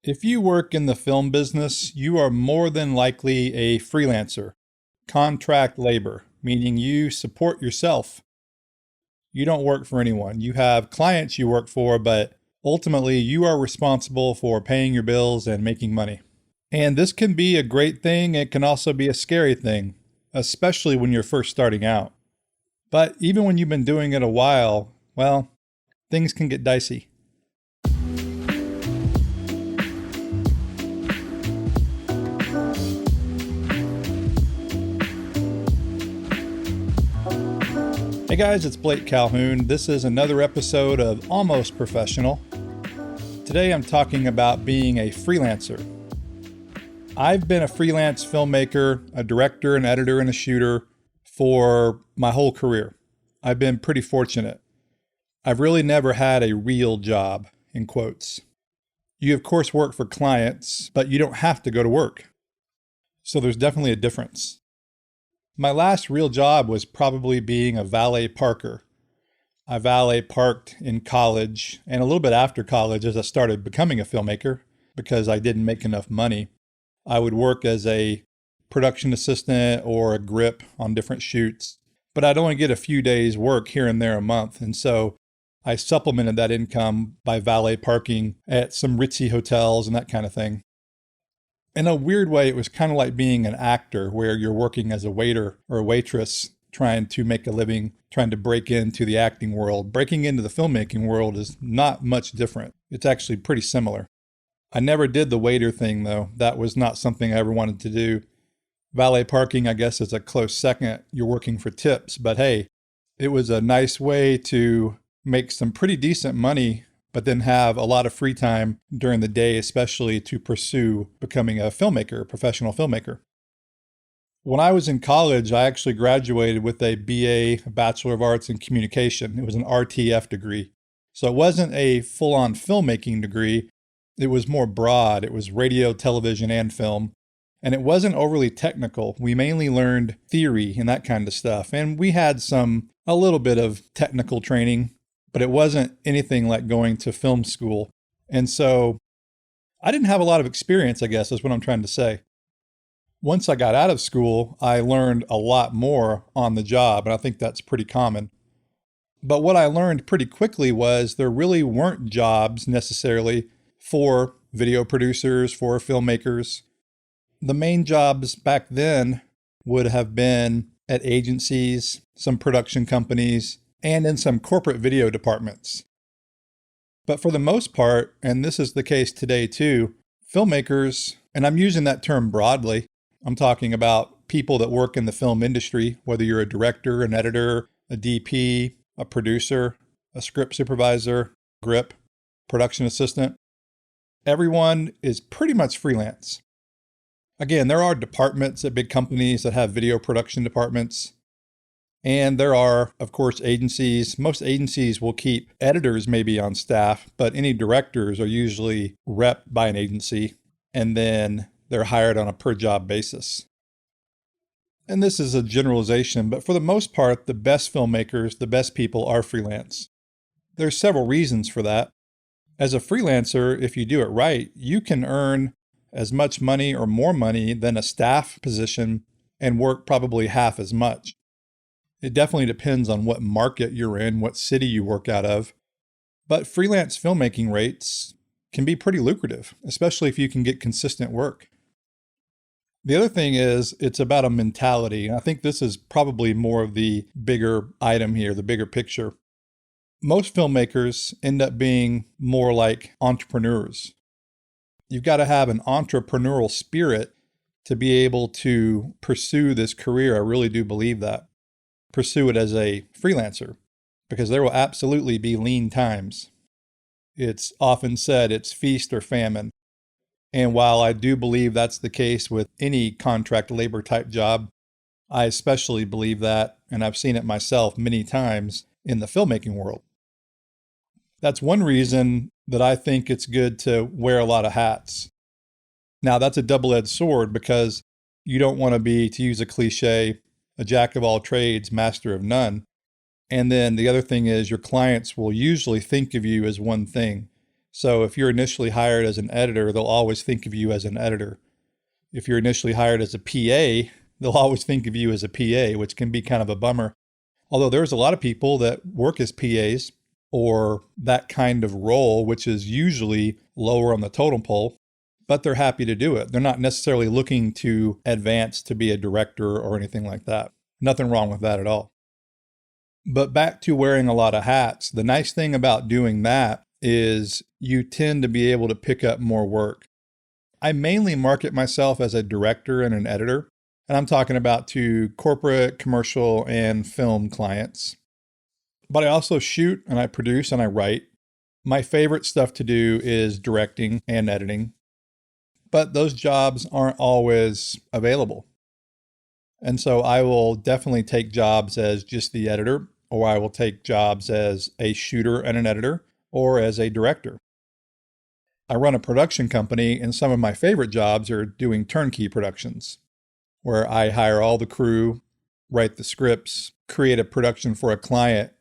If you work in the film business, you are more than likely a freelancer, contract labor, meaning you support yourself. You don't work for anyone. You have clients you work for, but ultimately you are responsible for paying your bills and making money. And this can be a great thing. It can also be a scary thing, especially when you're first starting out. But even when you've been doing it a while, well, things can get dicey. Hey guys, it's Blake Calhoun. This is another episode of Almost Professional. Today I'm talking about being a freelancer. I've been a freelance filmmaker, a director, an editor, and a shooter for my whole career. I've been pretty fortunate. I've really never had a real job, in quotes. You of course work for clients, but you don't have to go to work. So there's definitely a difference. My last real job was probably being a valet parker. I valet parked in college and a little bit after college as I started becoming a filmmaker because I didn't make enough money. I would work as a production assistant or a grip on different shoots, but I'd only get a few days work here and there a month. And so I supplemented that income by valet parking at some ritzy hotels and that kind of thing. In a weird way, it was kind of like being an actor where you're working as a waiter or a waitress trying to make a living, trying to break into the acting world. Breaking into the filmmaking world is not much different. It's actually pretty similar. I never did the waiter thing though. That was not something I ever wanted to do. Valet parking, I guess, is a close second. You're working for tips, but hey, it was a nice way to make some pretty decent money but then have a lot of free time during the day, especially to pursue becoming a filmmaker, a professional filmmaker. When I was in college, I actually graduated with a BA, a Bachelor of Arts in Communication. It was an RTF degree. So it wasn't a full-on filmmaking degree. It was more broad. It was radio, television, and film. And it wasn't overly technical. We mainly learned theory and that kind of stuff. And we had a little bit of technical training, but it wasn't anything like going to film school. And so I didn't have a lot of experience, I guess, is what I'm trying to say. Once I got out of school, I learned a lot more on the job, and I think that's pretty common. But what I learned pretty quickly was there really weren't jobs necessarily for video producers, for filmmakers. The main jobs back then would have been at agencies, some production companies, and in some corporate video departments. But for the most part, and this is the case today too, filmmakers, and I'm using that term broadly, I'm talking about people that work in the film industry, whether you're a director, an editor, a DP, a producer, a script supervisor, grip, production assistant. Everyone is pretty much freelance. Again, there are departments at big companies that have video production departments. And there are, of course, agencies. Most agencies will keep editors maybe on staff, but any directors are usually repped by an agency, and then they're hired on a per job basis. And this is a generalization, but for the most part, the best filmmakers, the best people are freelance. There's several reasons for that. As a freelancer, if you do it right, you can earn as much money or more money than a staff position and work probably half as much. It definitely depends on what market you're in, what city you work out of. But freelance filmmaking rates can be pretty lucrative, especially if you can get consistent work. The other thing is it's about a mentality. And I think this is probably more of the bigger item here, the bigger picture. Most filmmakers end up being more like entrepreneurs. You've got to have an entrepreneurial spirit to be able to pursue this career. I really do believe that. Pursue it as a freelancer, because there will absolutely be lean times. It's often said it's feast or famine. And while I do believe that's the case with any contract labor type job, I especially believe that, and I've seen it myself many times in the filmmaking world. That's one reason that I think it's good to wear a lot of hats. Now, that's a double-edged sword because you don't want to be, to use a cliche, a jack of all trades, master of none. And then the other thing is your clients will usually think of you as one thing. So if you're initially hired as an editor, they'll always think of you as an editor. If you're initially hired as a PA, they'll always think of you as a PA, which can be kind of a bummer. Although there's a lot of people that work as PAs or that kind of role, which is usually lower on the totem pole, but they're happy to do it. They're not necessarily looking to advance to be a director or anything like that. Nothing wrong with that at all. But back to wearing a lot of hats, the nice thing about doing that is you tend to be able to pick up more work. I mainly market myself as a director and an editor, and I'm talking about to corporate, commercial, and film clients. But I also shoot and I produce and I write. My favorite stuff to do is directing and editing, but those jobs aren't always available. And so I will definitely take jobs as just the editor, or I will take jobs as a shooter and an editor, or as a director. I run a production company, and some of my favorite jobs are doing turnkey productions, where I hire all the crew, write the scripts, create a production for a client,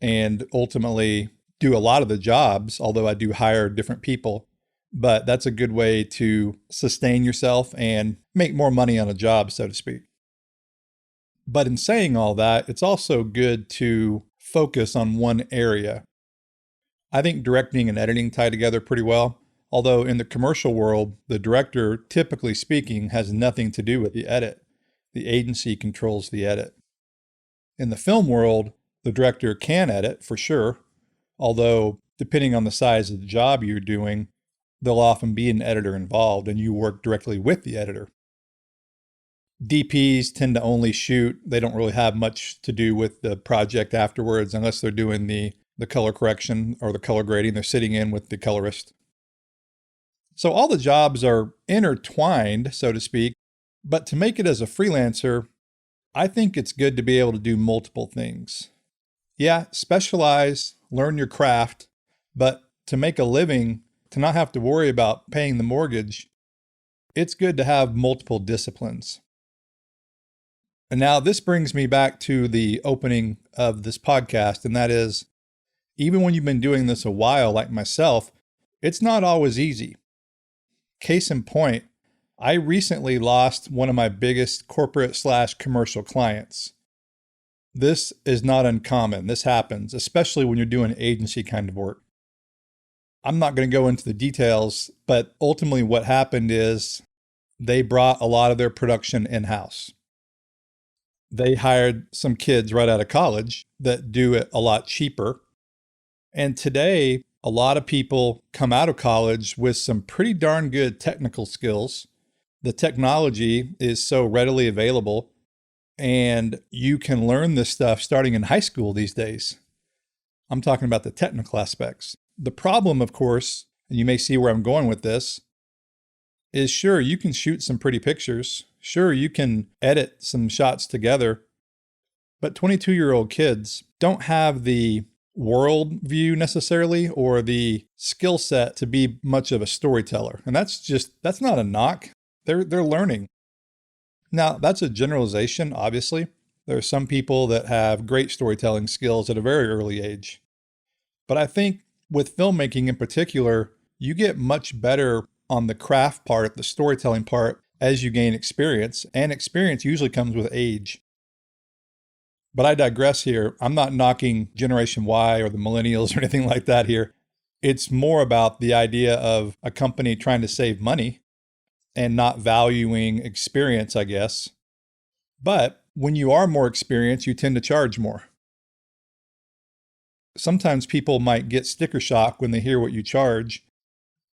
and ultimately do a lot of the jobs, although I do hire different people. But that's a good way to sustain yourself and make more money on a job, so to speak. But in saying all that, it's also good to focus on one area. I think directing and editing tie together pretty well, although in the commercial world, the director, typically speaking, has nothing to do with the edit. The agency controls the edit. In the film world, the director can edit for sure, although depending on the size of the job you're doing, there'll often be an editor involved and you work directly with the editor. DPs tend to only shoot. They don't really have much to do with the project afterwards unless they're doing the color correction or the color grading. They're sitting in with the colorist. So all the jobs are intertwined, so to speak, but to make it as a freelancer, I think it's good to be able to do multiple things. Yeah, specialize, learn your craft, but to make a living, to not have to worry about paying the mortgage, it's good to have multiple disciplines. And now this brings me back to the opening of this podcast, and that is, even when you've been doing this a while, like myself, it's not always easy. Case in point, I recently lost one of my biggest corporate/commercial clients. This is not uncommon. This happens, especially when you're doing agency kind of work. I'm not going to go into the details, but ultimately what happened is they brought a lot of their production in-house. They hired some kids right out of college that do it a lot cheaper. And today, a lot of people come out of college with some pretty darn good technical skills. The technology is so readily available, and you can learn this stuff starting in high school these days. I'm talking about the technical aspects. The problem, of course, and you may see where I'm going with this, is sure, you can shoot some pretty pictures. Sure, you can edit some shots together. But 22-year-old kids don't have the world view necessarily or the skill set to be much of a storyteller. And that's not a knock. They're learning. Now, that's a generalization, obviously. There are some people that have great storytelling skills at a very early age. But I think with filmmaking in particular, you get much better on the craft part, the storytelling part, as you gain experience. And experience usually comes with age. But I digress here. I'm not knocking Generation Y or the millennials or anything like that here. It's more about the idea of a company trying to save money and not valuing experience, I guess. But when you are more experienced, you tend to charge more. Sometimes people might get sticker shock when they hear what you charge,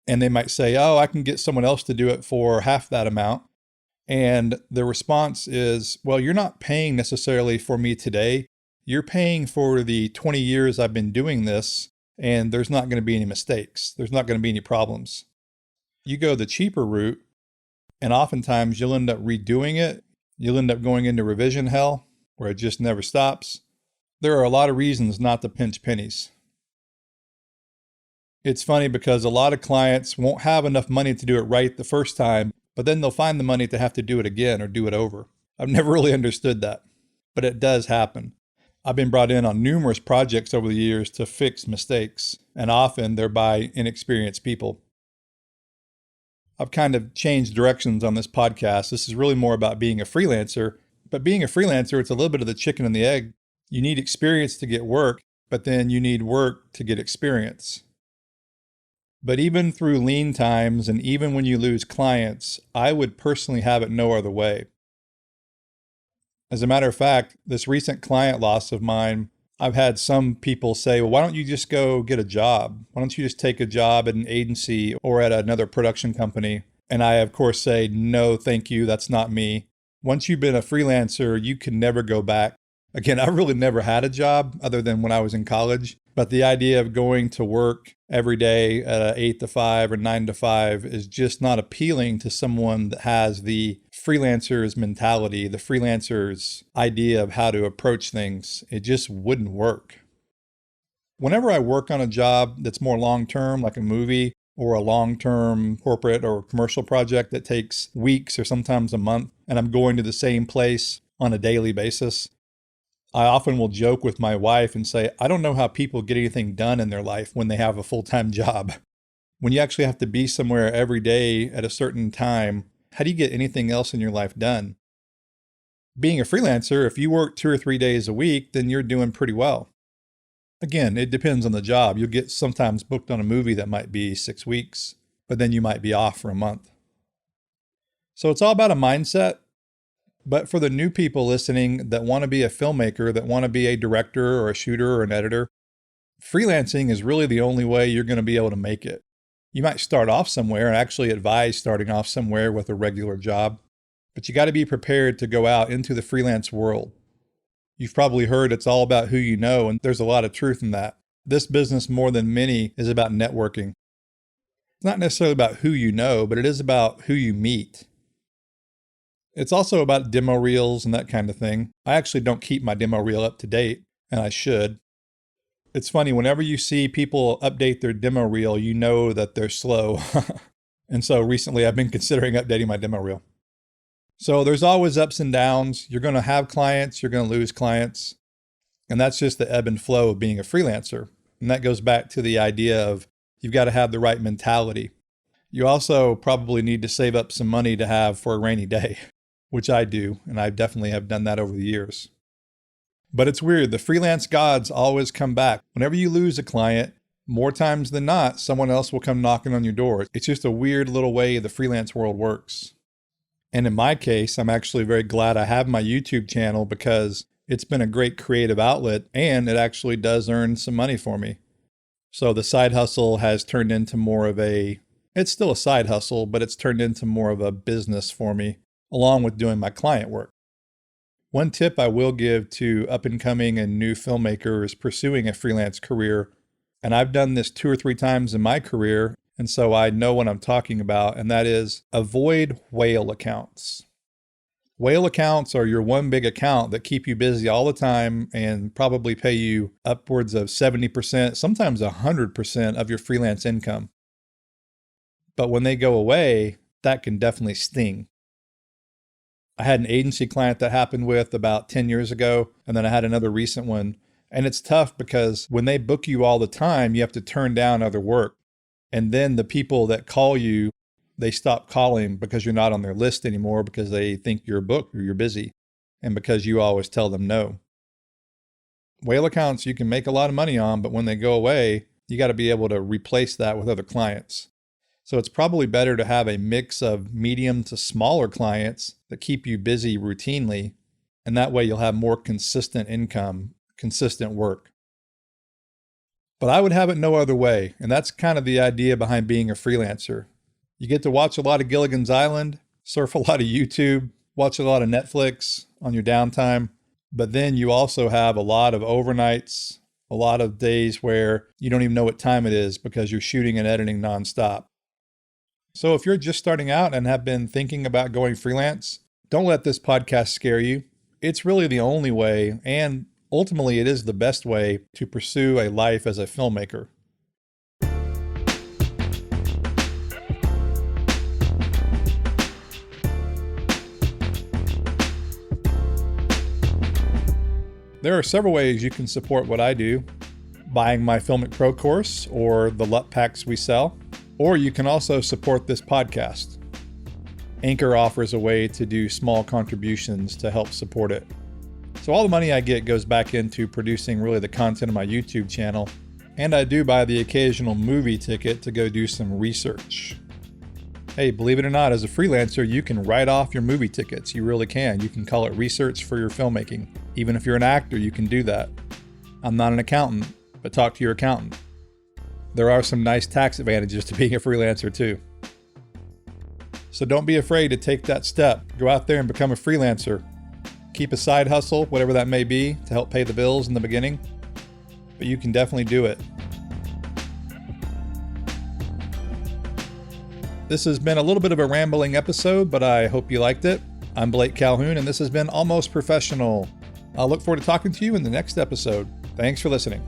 and they might say, oh, I can get someone else to do it for half that amount. And the response is, well, you're not paying necessarily for me today. You're paying for the 20 years I've been doing this, and there's not going to be any mistakes. There's not going to be any problems. You go the cheaper route, and oftentimes you'll end up redoing it. You'll end up going into revision hell, where it just never stops. There are a lot of reasons not to pinch pennies. It's funny because a lot of clients won't have enough money to do it right the first time, but then they'll find the money to have to do it again or do it over. I've never really understood that, but it does happen. I've been brought in on numerous projects over the years to fix mistakes, and often they're by inexperienced people. I've kind of changed directions on this podcast. This is really more about being a freelancer, but being a freelancer, it's a little bit of the chicken and the egg. You need experience to get work, but then you need work to get experience. But even through lean times and even when you lose clients, I would personally have it no other way. As a matter of fact, this recent client loss of mine, I've had some people say, well, why don't you just go get a job? Why don't you just take a job at an agency or at another production company? And I, of course, say, no, thank you. That's not me. Once you've been a freelancer, you can never go back. Again, I really never had a job other than when I was in college. But the idea of going to work every day at an 8 to 5 or 9 to 5 is just not appealing to someone that has the freelancer's mentality, the freelancer's idea of how to approach things. It just wouldn't work. Whenever I work on a job that's more long-term, like a movie or a long-term corporate or commercial project that takes weeks or sometimes a month, and I'm going to the same place on a daily basis, I often will joke with my wife and say, I don't know how people get anything done in their life when they have a full-time job. When you actually have to be somewhere every day at a certain time, how do you get anything else in your life done? Being a freelancer, if you work 2 or 3 days a week, then you're doing pretty well. Again, it depends on the job. You'll get sometimes booked on a movie that might be 6 weeks, but then you might be off for a month. So it's all about a mindset. But for the new people listening that want to be a filmmaker, that want to be a director or a shooter or an editor, freelancing is really the only way you're going to be able to make it. You might start off somewhere, and actually advise starting off somewhere with a regular job, but you got to be prepared to go out into the freelance world. You've probably heard it's all about who you know, and there's a lot of truth in that. This business, more than many, is about networking. It's not necessarily about who you know, but it is about who you meet. It's also about demo reels and that kind of thing. I actually don't keep my demo reel up to date, and I should. It's funny, whenever you see people update their demo reel, you know that they're slow. And so recently I've been considering updating my demo reel. So there's always ups and downs. You're going to have clients, you're going to lose clients. And that's just the ebb and flow of being a freelancer. And that goes back to the idea of you've got to have the right mentality. You also probably need to save up some money to have for a rainy day, which I do, and I definitely have done that over the years. But it's weird, the freelance gods always come back. Whenever you lose a client, more times than not, someone else will come knocking on your door. It's just a weird little way the freelance world works. And in my case, I'm actually very glad I have my YouTube channel because it's been a great creative outlet and it actually does earn some money for me. So the side hustle has turned into more of it's still a side hustle, but it's turned into more of a business for me, along with doing my client work. One tip I will give to up-and-coming and new filmmakers pursuing a freelance career, and I've done this 2 or 3 times in my career, and so I know what I'm talking about, and that is avoid whale accounts. Whale accounts are your one big account that keep you busy all the time and probably pay you upwards of 70%, sometimes 100% of your freelance income. But when they go away, that can definitely sting. I had an agency client that happened with about 10 years ago, and then I had another recent one. And it's tough because when they book you all the time, you have to turn down other work. And then the people that call you, they stop calling because you're not on their list anymore because they think you're booked or you're busy, and because you always tell them no. Whale accounts you can make a lot of money on, but when they go away, you got to be able to replace that with other clients. So it's probably better to have a mix of medium to smaller clients that keep you busy routinely, and that way you'll have more consistent income, consistent work. But I would have it no other way, and that's kind of the idea behind being a freelancer. You get to watch a lot of Gilligan's Island, surf a lot of YouTube, watch a lot of Netflix on your downtime, but then you also have a lot of overnights, a lot of days where you don't even know what time it is because you're shooting and editing nonstop. So if you're just starting out and have been thinking about going freelance, don't let this podcast scare you. It's really the only way, and ultimately it is the best way to pursue a life as a filmmaker. There are several ways you can support what I do: buying my Filmic Pro course or the LUT packs we sell, or you can also support this podcast. Anchor offers a way to do small contributions to help support it. So all the money I get goes back into producing really the content of my YouTube channel, and I do buy the occasional movie ticket to go do some research. Hey, believe it or not, as a freelancer, you can write off your movie tickets. You really can. You can call it research for your filmmaking. Even if you're an actor, you can do that. I'm not an accountant, but talk to your accountant. There are some nice tax advantages to being a freelancer too. So don't be afraid to take that step. Go out there and become a freelancer. Keep a side hustle, whatever that may be, to help pay the bills in the beginning. But you can definitely do it. This has been a little bit of a rambling episode, but I hope you liked it. I'm Blake Calhoun, and this has been Almost Professional. I'll look forward to talking to you in the next episode. Thanks for listening.